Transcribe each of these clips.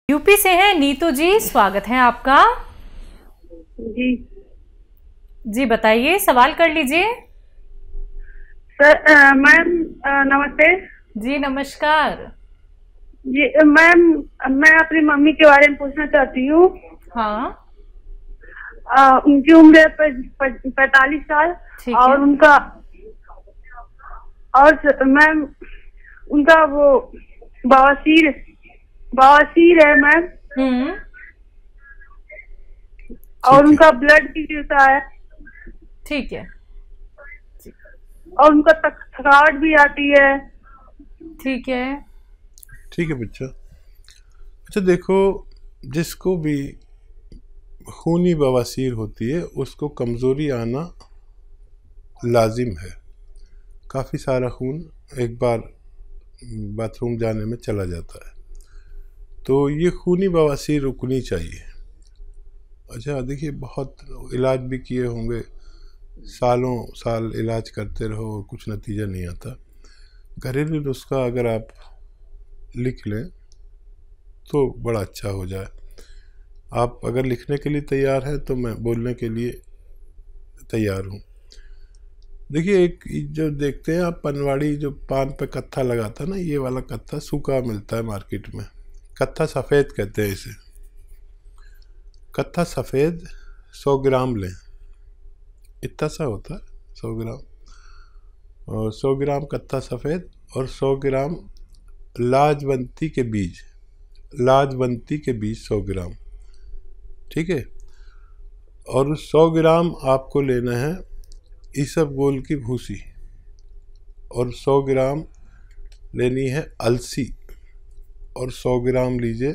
UP से हैं नीतू जी, स्वागत है आपका। जी जी बताइए, सवाल कर लीजिए। सर, मैम नमस्ते। जी नमस्कार। जी मैम, मैं अपनी मम्मी के बारे में पूछना चाहती हूँ। हाँ उनकी उम्र है 45 साल। ठीक है। और मैम उनका वो बवासीर बवासीर है मैम। और उनका ब्लड भी गिरता है। ठीक है। और उनका थकावट भी आती है। ठीक है। ठीक है बच्चा। अच्छा देखो, जिसको भी खूनी बवासीर होती है उसको कमज़ोरी आना लाजिम है। काफ़ी सारा खून एक बार बाथरूम जाने में चला जाता है, तो ये खूनी बवासीर रुकनी चाहिए। अच्छा देखिए, बहुत इलाज भी किए होंगे, सालों साल इलाज करते रहो, कुछ नतीजा नहीं आता। घरेलू नुस्खा अगर आप लिख लें तो बड़ा अच्छा हो जाए। आप अगर लिखने के लिए तैयार हैं तो मैं बोलने के लिए तैयार हूँ। देखिए, एक जो देखते हैं आप, पनवाड़ी जो पान पे कत्था लगाता है ना, ये वाला कत्था सूखा मिलता है मार्केट में। कत्था सफ़ेद कहते हैं इसे। कत्था सफ़ेद 100 ग्राम लें, इतना सा होता है 100 ग्राम। और 100 ग्राम कत्था सफ़ेद और 100 ग्राम लाजवंती के बीज, लाजवंती के बीज 100 ग्राम, ठीक है। और 100 ग्राम आपको लेना है इसबगोल की भूसी, और 100 ग्राम लेनी है अलसी, और 100 ग्राम लीजिए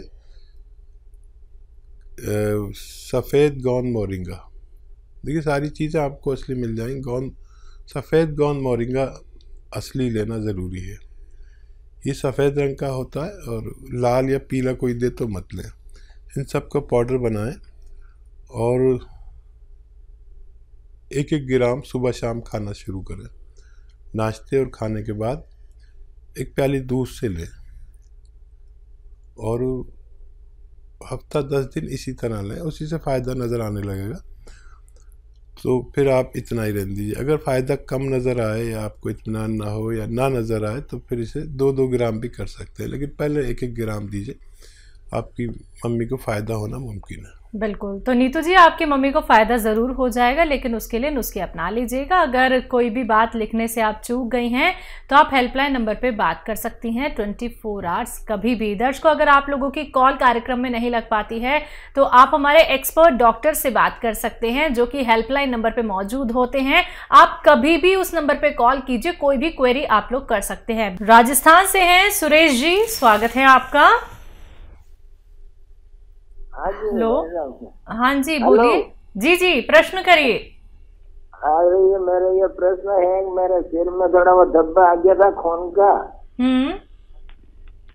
सफ़ेद गोंद मोरिंगा। देखिए, सारी चीज़ें आपको असली मिल जाएंगी। सफ़ेद गोंद मोरिंगा असली लेना ज़रूरी है। ये सफ़ेद रंग का होता है, और लाल या पीला कोई दे तो मत लें। इन सब का पाउडर बनाएं और 1-1 ग्राम सुबह शाम खाना शुरू करें। नाश्ते और खाने के बाद 1 प्याली दूध से लें, और हफ्ता 10 दिन इसी तरह लें, उसी से फ़ायदा नज़र आने लगेगा। तो फिर आप इतना ही रहने दीजिए। अगर फ़ायदा कम नज़र आए या आपको इत्मीनान ना हो या ना नज़र आए तो फिर इसे 2-2 ग्राम भी कर सकते हैं, लेकिन पहले 1-1 ग्राम दीजिए। आपकी मम्मी को फ़ायदा होना मुमकिन है। बिल्कुल। तो नीतू जी, आपकी मम्मी को फ़ायदा ज़रूर हो जाएगा, लेकिन उसके लिए नुस्खे अपना लीजिएगा। अगर कोई भी बात लिखने से आप चूक गई हैं तो आप हेल्पलाइन नंबर पे बात कर सकती हैं 24 आवर्स कभी भी। दर्शकों, अगर आप लोगों की कॉल कार्यक्रम में नहीं लग पाती है तो आप हमारे एक्सपर्ट डॉक्टर से बात कर सकते हैं, जो कि हेल्पलाइन नंबर पर मौजूद होते हैं। आप कभी भी उस नंबर पर कॉल कीजिए, कोई भी क्वेरी आप लोग कर सकते हैं। राजस्थान से हैं सुरेश जी, स्वागत है आपका। हेलो, हाँ जी बोलिए। जी जी, प्रश्न करिए। अरे ये मेरा ये प्रश्न है, मेरे सिर में थोड़ा वो धब्बा आ गया था खून का।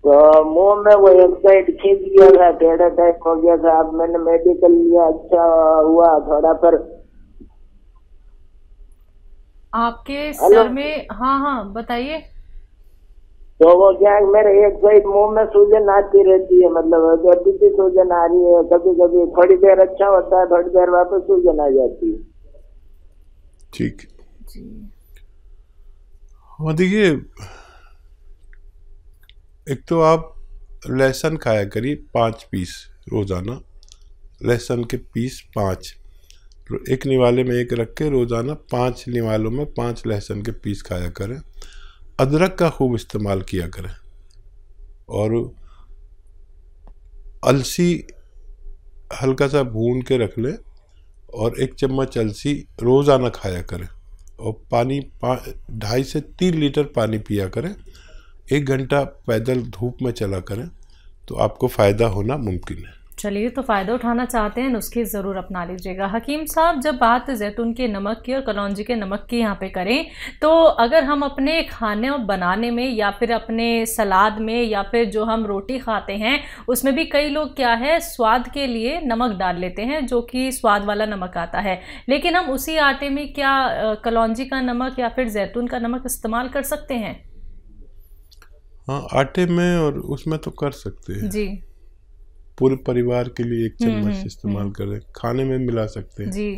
तो मुंह में वो एक साइड खींच गया था, टेढ़ा टाइप हो गया था। अब मैंने मेडिकल लिया, अच्छा हुआ थोड़ा। पर आपके सर में, हाँ हाँ बताइए। तो वो क्या है, मेरे एक साइड मुंह में सूजन आती रहती है, मतलब जब भी सूजन आ रही है। कभी कभी थोड़ी देर अच्छा होता है, थोड़ी देर वापस सूजन आ जाती है। ठीक है। हाँ देखिए, एक तो आप लहसुन खाया करिए 5 पीस रोज़ाना। लहसुन के पीस 5, एक निवाले में एक रख के रोज़ाना 5 निवालों में 5 लहसुन के पीस खाया करें। अदरक का खूब इस्तेमाल किया करें, और अलसी हल्का सा भून के रख लें, और 1 चम्मच अलसी रोज़ाना खाया करें। और पानी 2.5 से 3 लीटर पानी पिया करें। 1 घंटा पैदल धूप में चला करें, तो आपको फ़ायदा होना मुमकिन है। चलिए, तो फ़ायदा उठाना चाहते हैं, नुस्खे ज़रूर अपना लीजिएगा। हकीम साहब, जब बात जैतून के नमक की और कलौंजी के नमक की यहाँ पे करें, तो अगर हम अपने खाने बनाने में या फिर अपने सलाद में या फिर जो हम रोटी खाते हैं उसमें भी कई लोग क्या है, स्वाद के लिए नमक डाल लेते हैं, जो कि स्वाद वाला नमक आता है। लेकिन हम उसी आटे में क्या कलौंजी का नमक या फिर जैतून का नमक इस्तेमाल कर सकते हैं? हाँ, आटे में और उसमें तो कर सकते हैं जी। पूरे परिवार के लिए 1 चम्मच इस्तेमाल करें। खाने में मिला सकते हैं जी,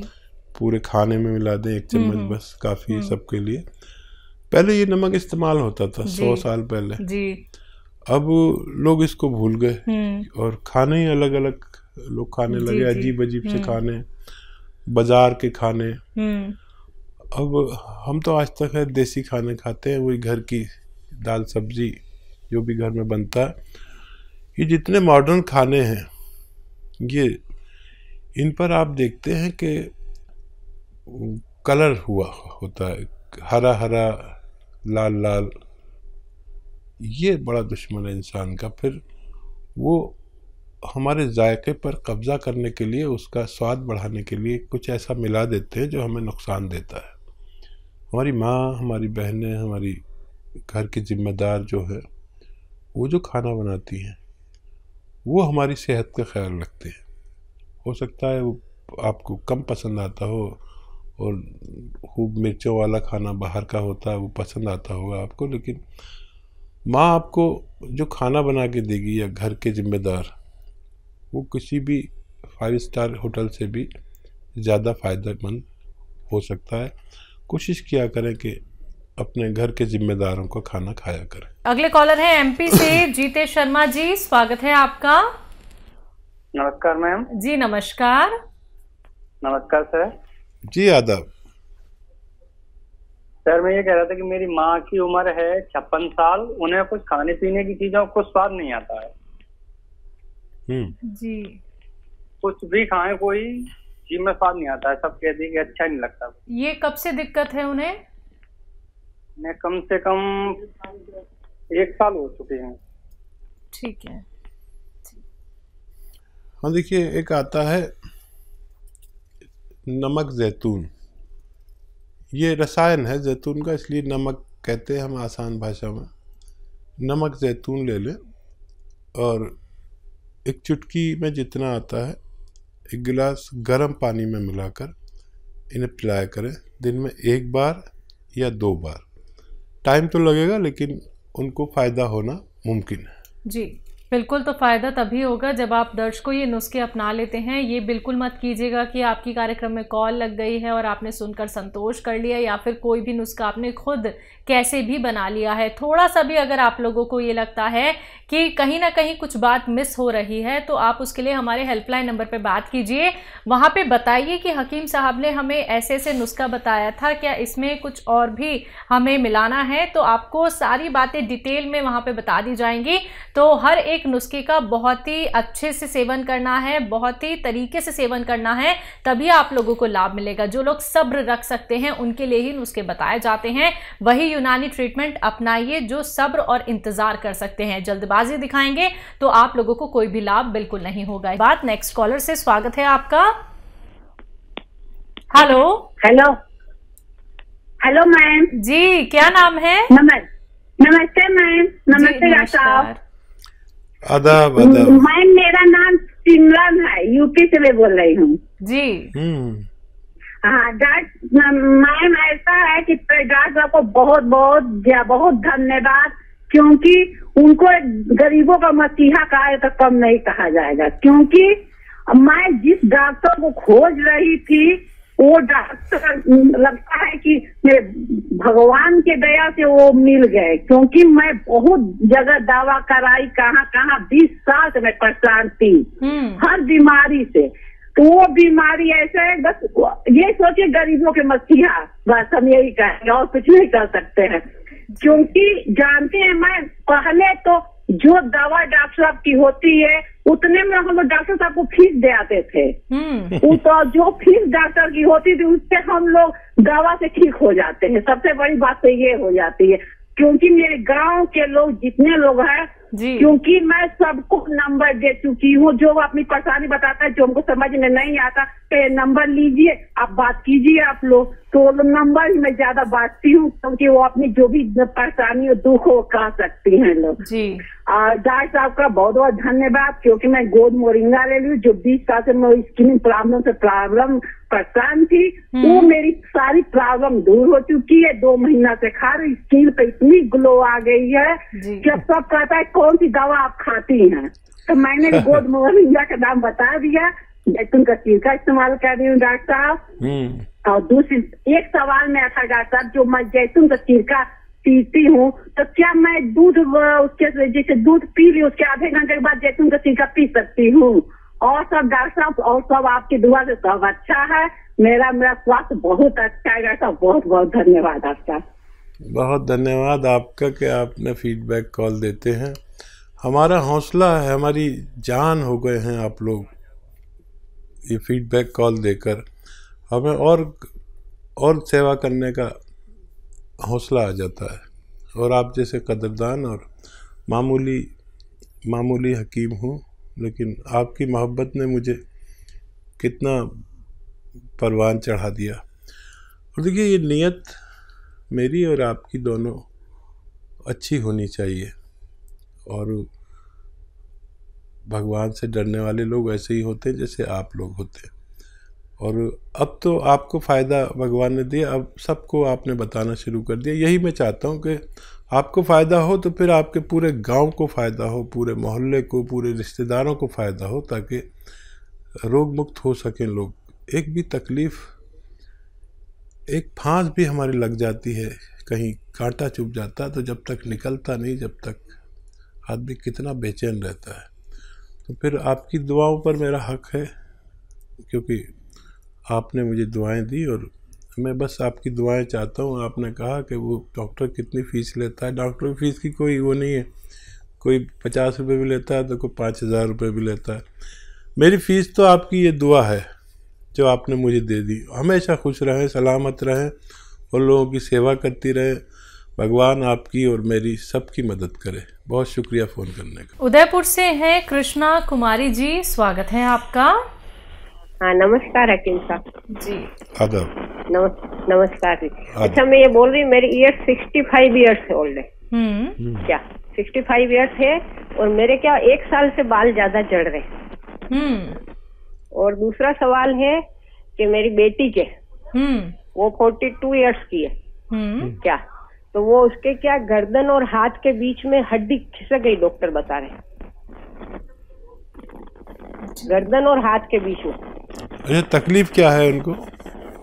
पूरे खाने में मिला दें 1 चम्मच, बस काफ़ी है सबके लिए। पहले ये नमक इस्तेमाल होता था 100 साल पहले जी। अब लोग इसको भूल गए और खाने ही अलग अलग लोग खाने लगे, अजीब अजीब से खाने, बाजार के खाने। अब हम तो आज तक है देसी खाने खाते हैं, वही घर की दाल सब्जी जो भी घर में बनता है। ये जितने मॉडर्न खाने हैं ये इन पर आप देखते हैं कि कलर हुआ होता है, हरा हरा लाल लाल, ये बड़ा दुश्मन है इंसान का। फिर वो हमारे जायके पर कब्जा करने के लिए, उसका स्वाद बढ़ाने के लिए कुछ ऐसा मिला देते हैं जो हमें नुकसान देता है। हमारी माँ, हमारी बहनें, हमारी घर की जिम्मेदार जो है वो जो खाना बनाती हैं वो हमारी सेहत का ख्याल रखते हैं। हो सकता है वो आपको कम पसंद आता हो और खूब मिर्चों वाला खाना बाहर का होता है वो पसंद आता होगा आपको, लेकिन माँ आपको जो खाना बना के देगी या घर के जिम्मेदार, वो किसी भी 5 स्टार होटल से भी ज़्यादा फ़ायदेमंद हो सकता है। कोशिश किया करें कि अपने घर के जिम्मेदारों का खाना खाया करें। अगले कॉलर हैं एमपी से जीते शर्मा जी, स्वागत है आपका। नमस्कार मैम। जी नमस्कार। नमस्कार सर। जी आदाब। सर मैं ये कह रहा था कि मेरी माँ की उम्र है 56 साल, उन्हें कुछ खाने पीने की चीजों को स्वाद नहीं आता है जी, कुछ भी खाएं कोई जी में स्वाद नहीं आता है, सब कहते हैं कि अच्छा नहीं लगता। ये कब से दिक्कत है उन्हें? मैं कम से कम 1 साल हो चुके हैं। ठीक है। हाँ देखिए, एक आता है नमक जैतून, ये रसायन है जैतून का, इसलिए नमक कहते हैं हम आसान भाषा में। नमक जैतून ले लें और एक चुटकी में जितना आता है 1 गिलास गर्म पानी में मिलाकर इन्हें पिलाया करें, दिन में 1 बार या 2 बार। टाइम तो लगेगा लेकिन उनको फ़ायदा होना मुमकिन है जी। बिल्कुल, तो फ़ायदा तभी होगा जब आप दर्शकों ये नुस्खे अपना लेते हैं। ये बिल्कुल मत कीजिएगा कि आपकी कार्यक्रम में कॉल लग गई है और आपने सुनकर संतोष कर लिया या फिर कोई भी नुस्खा आपने खुद कैसे भी बना लिया है। थोड़ा सा भी अगर आप लोगों को ये लगता है कि कहीं ना कहीं कुछ बात मिस हो रही है तो आप उसके लिए हमारे हेल्पलाइन नंबर पे बात कीजिए, वहाँ पे बताइए कि हकीम साहब ने हमें ऐसे ऐसे नुस्खा बताया था, क्या इसमें कुछ और भी हमें मिलाना है, तो आपको सारी बातें डिटेल में वहाँ पे बता दी जाएंगी। तो हर एक नुस्खे का बहुत ही अच्छे से सेवन करना है, बहुत ही तरीके से सेवन करना है, तभी आप लोगों को लाभ मिलेगा। जो लोग सब्र रख सकते हैं उनके लिए ही नुस्खे बताए जाते हैं। वही यूनानी ट्रीटमेंट अपनाइए जो सब्र और इंतजार कर सकते हैं। जल्दबाजी दिखाएंगे तो आप लोगों को कोई भी लाभ बिल्कुल नहीं होगा। बात नेक्स्ट कॉलर से, स्वागत है आपका। हेलो हेलो हेलो मैम जी, क्या नाम है? नमस्ते मैम। नमस्ते डॉक्टर साहब। आदाब आदाब। मैम मेरा नाम सिमरन है, यूपी से मैं बोल रही हूँ जी। हाँ मैम, ऐसा है कि डॉक्टर साहब को बहुत बहुत बहुत धन्यवाद, क्योंकि उनको गरीबों का मसीहा कहा तो कम नहीं कहा जाएगा। क्योंकि मैं जिस डॉक्टर को खोज रही थी वो डॉक्टर लगता है कि भगवान के दया से वो मिल गए, क्योंकि मैं बहुत जगह दवा कराई, कहाँ 20 साल से मैं परेशान थी हर बीमारी से। तो वो बीमारी ऐसे है, बस ये सोचिए गरीबों के मसीहा, बस हम यही कहेंगे और कुछ नहीं कर सकते हैं। क्योंकि जानते हैं, मैं पहले तो जो दवा डॉक्टर साहब की होती है उतने में हम लोग डॉक्टर साहब को फीस दे आते थे। तो जो फीस डॉक्टर की होती थी उससे हम लोग दवा से ठीक हो जाते हैं। सबसे बड़ी बात तो ये हो जाती है, क्योंकि मेरे गांव के लोग जितने लोग हैं, क्योंकि मैं सबको नंबर दे चुकी हूँ, जो अपनी परेशानी बताता है, जो हमको समझ में नहीं आता तो नंबर लीजिए, आप बात कीजिए आप लोग, तो नंबर ही मैं ज्यादा बांटती हूँ, क्योंकि वो अपनी जो भी परेशानी और दुख हो कह सकती हैं लोग जी। और डॉक्टर साहब का बहुत बहुत धन्यवाद, क्योंकि मैं गोद मोरिंगा ले ली, जो 20 साल से मैं स्किन प्रॉब्लम से परेशान थी, वो मेरी सारी प्रॉब्लम दूर हो चुकी है। 2 महीना से खा रही, स्किन पे इतनी ग्लो आ गई है कि अब सब कहता है कौन सी दवा आप खाती हैं। तो मैंने भी गोद मोरिंगा का नाम बता दिया। जैतून का सिरका इस्तेमाल कर रही हूँ डॉक्टर साहब। और दूसरी एक सवाल में था डॉक्टर साहब, जो मैं जैतून का सिरका पीती हूँ तो क्या मैं दूध उसके जैसे दूध पी ली उसके आधे घंटे के बाद जैतून का सिरका पी सकती हूँ? और सब डॉक्टर साहब, और सब आपकी दुआ से सब अच्छा है। मेरा स्वास्थ्य बहुत अच्छा है डॉक्टर साहब। बहुत बहुत धन्यवाद आपका। बहुत धन्यवाद आपका कि आपने फीडबैक कॉल देते हैं। हमारा हौसला है, हमारी जान हो गए हैं आप लोग। ये फीडबैक कॉल देकर हमें और सेवा करने का हौसला आ जाता है। और आप जैसे कदरदान और मामूली हकीम हूँ, लेकिन आपकी मोहब्बत ने मुझे कितना परवान चढ़ा दिया। और देखिए, ये नीयत मेरी और आपकी दोनों अच्छी होनी चाहिए। और भगवान से डरने वाले लोग ऐसे ही होते हैं जैसे आप लोग होते हैं। और अब तो आपको फ़ायदा भगवान ने दिया, अब सबको आपने बताना शुरू कर दिया। यही मैं चाहता हूँ कि आपको फ़ायदा हो तो फिर आपके पूरे गांव को फ़ायदा हो, पूरे मोहल्ले को, पूरे रिश्तेदारों को फ़ायदा हो, ताकि रोग मुक्त हो सकें लोग। एक भी तकलीफ़, एक फांस भी हमारी लग जाती है, कहीं कांटा चुभ जाता है तो जब तक निकलता नहीं, जब तक आदमी कितना बेचैन रहता है। तो फिर आपकी दुआओं पर मेरा हक है, क्योंकि आपने मुझे दुआएं दी और मैं बस आपकी दुआएं चाहता हूँ। आपने कहा कि वो डॉक्टर कितनी फ़ीस लेता है, डॉक्टर की फ़ीस की कोई वो नहीं है, कोई 50 रुपये भी लेता है तो कोई 5000 रुपये भी लेता है। मेरी फ़ीस तो आपकी ये दुआ है जो आपने मुझे दे दी। हमेशा खुश रहें, सलामत रहें और लोगों की सेवा करती रहें। भगवान आपकी और मेरी सबकी मदद करे। बहुत शुक्रिया फ़ोन करने का। उदयपुर से हैं कृष्णा कुमारी जी, स्वागत है आपका। हाँ, नमस्कार हकीम साहब जी। आदाब। नमस्कार जी। अच्छा, मैं ये बोल रही हूँ, मेरी ईयर 65 ईयर्स ओल्ड है। क्या 65 ईयर्स है? और मेरे क्या 1 साल से बाल ज्यादा झड़ रहे। और दूसरा सवाल है कि मेरी बेटी के वो 42 ईयर्स की है। क्या तो वो उसके क्या गर्दन और हाथ के बीच में हड्डी खिसक गई, डॉक्टर बता रहे। गर्दन और हाथ के बीच में। अच्छा, तकलीफ क्या है उनको?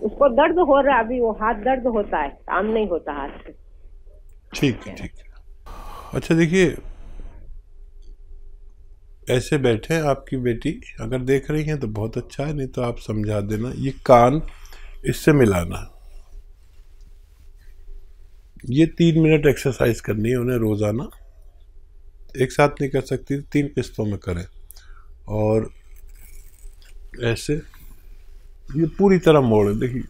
उसको दर्द हो रहा है अभी, वो हाथ दर्द होता है, काम नहीं होता हाथ से। ठीक है, ठीक है। अच्छा देखिए, ऐसे बैठे हैं आपकी बेटी, अगर देख रही हैं तो बहुत अच्छा है, नहीं तो आप समझा देना। ये कान इससे मिलाना, ये 3 मिनट एक्सरसाइज करनी है उन्हें रोज़ाना। एक साथ नहीं कर सकती, 3 किस्तों में करें। और ऐसे ये पूरी तरह मोड़े, देखिए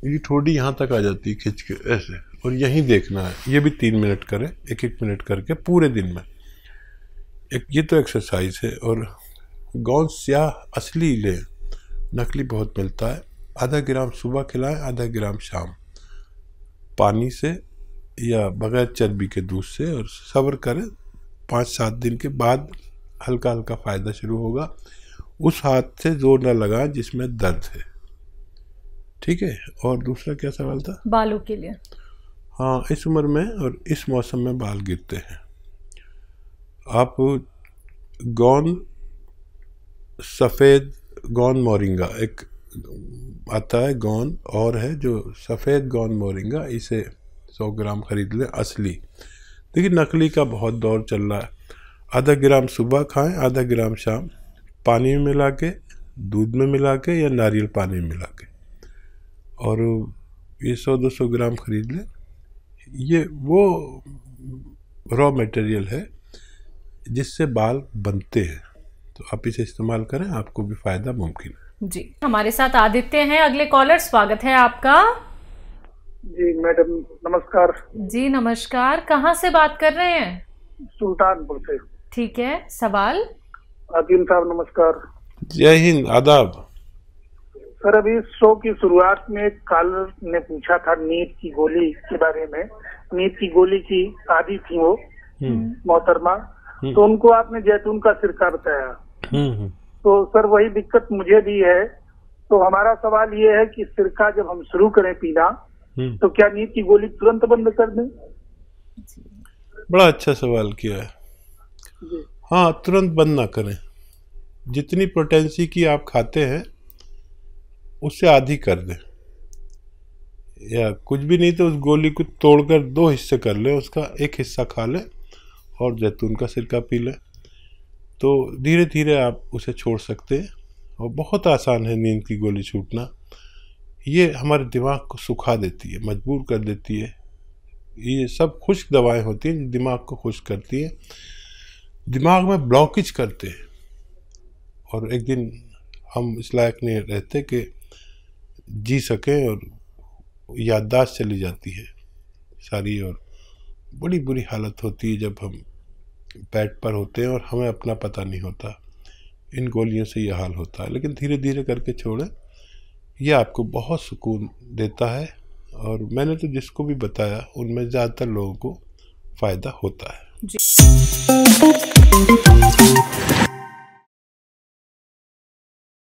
ये ठोड़ी यहाँ तक आ जाती है खिंच के ऐसे, और यहीं देखना है। ये भी 3 मिनट करें, 1-1 मिनट करके पूरे दिन में। ये तो एक्सरसाइज है। और गोंद स्याह असली लें, नकली बहुत मिलता है। आधा ग्राम सुबह खिलाएं, आधा ग्राम शाम, पानी से या बगैर चर्बी के दूध से। और सब्र करें, 5-7 दिन के बाद हल्का हल्का फ़ायदा शुरू होगा। उस हाथ से जोर न लगाएं जिसमें दर्द है, ठीक है। और दूसरा क्या सवाल था? बालों के लिए। हाँ, इस उम्र में और इस मौसम में बाल गिरते हैं। आप गोंद, सफ़ेद गोंद मोरिंगा एक आता है, गोंद और है जो सफ़ेद गोंद मोरिंगा, इसे 100 ग्राम खरीद लें असली। देखिए नकली का बहुत दौर चल रहा है। आधा ग्राम सुबह खाएं, आधा ग्राम शाम, पानी में मिला के, दूध में मिला के या नारियल पानी में मिला के। और ये 100-200 ग्राम खरीद लें। ये वो रॉ मटेरियल है जिससे बाल बनते हैं, तो आप इसे इस्तेमाल करें, आपको भी फ़ायदा मुमकिन है। जी, हमारे साथ आदित्य हैं अगले कॉलर, स्वागत है आपका। जी मैडम नमस्कार। जी नमस्कार, कहाँ से बात कर रहे हैं? सुल्तानपुर से। ठीक है, सवाल? हकीम साहब नमस्कार। जय हिंद, आदाब। सर अभी शो की शुरुआत में कॉलर ने पूछा था नींद की गोली के बारे में। नींद की गोली की आदी थी वो मोहतरमा, तो उनको आपने जैतून का सिरका बताया। तो सर वही दिक्कत मुझे भी है। तो हमारा सवाल ये है कि सिरका जब हम शुरू करें पीना तो क्या नींद की गोली तुरंत बंद कर दें? बड़ा अच्छा सवाल किया है। हाँ, तुरंत बंद ना करें। जितनी पोटेंसी की आप खाते हैं उससे आधी कर दें, या कुछ भी नहीं तो उस गोली को तोड़कर 2 हिस्से कर लें, उसका एक हिस्सा खा लें और जैतून का सिरका पी लें। तो धीरे धीरे आप उसे छोड़ सकते हैं और बहुत आसान है नींद की गोली छूटना। ये हमारे दिमाग को सुखा देती है, मजबूर कर देती है। ये सब खुश्क दवाएं होती हैं जो दिमाग को खुश्क करती हैं, दिमाग में ब्लॉकेज करते हैं, और एक दिन हम इस लायक नहीं रहते कि जी सकें, और याददाश्त चली जाती है सारी, और बड़ी बुरी हालत होती है जब हम बेड पर होते हैं और हमें अपना पता नहीं होता। इन गोलियों से यह हाल होता है, लेकिन धीरे धीरे करके छोड़ें, यह आपको बहुत सुकून देता है। और मैंने तो जिसको भी बताया उनमें ज़्यादातर लोगों को फ़ायदा होता है।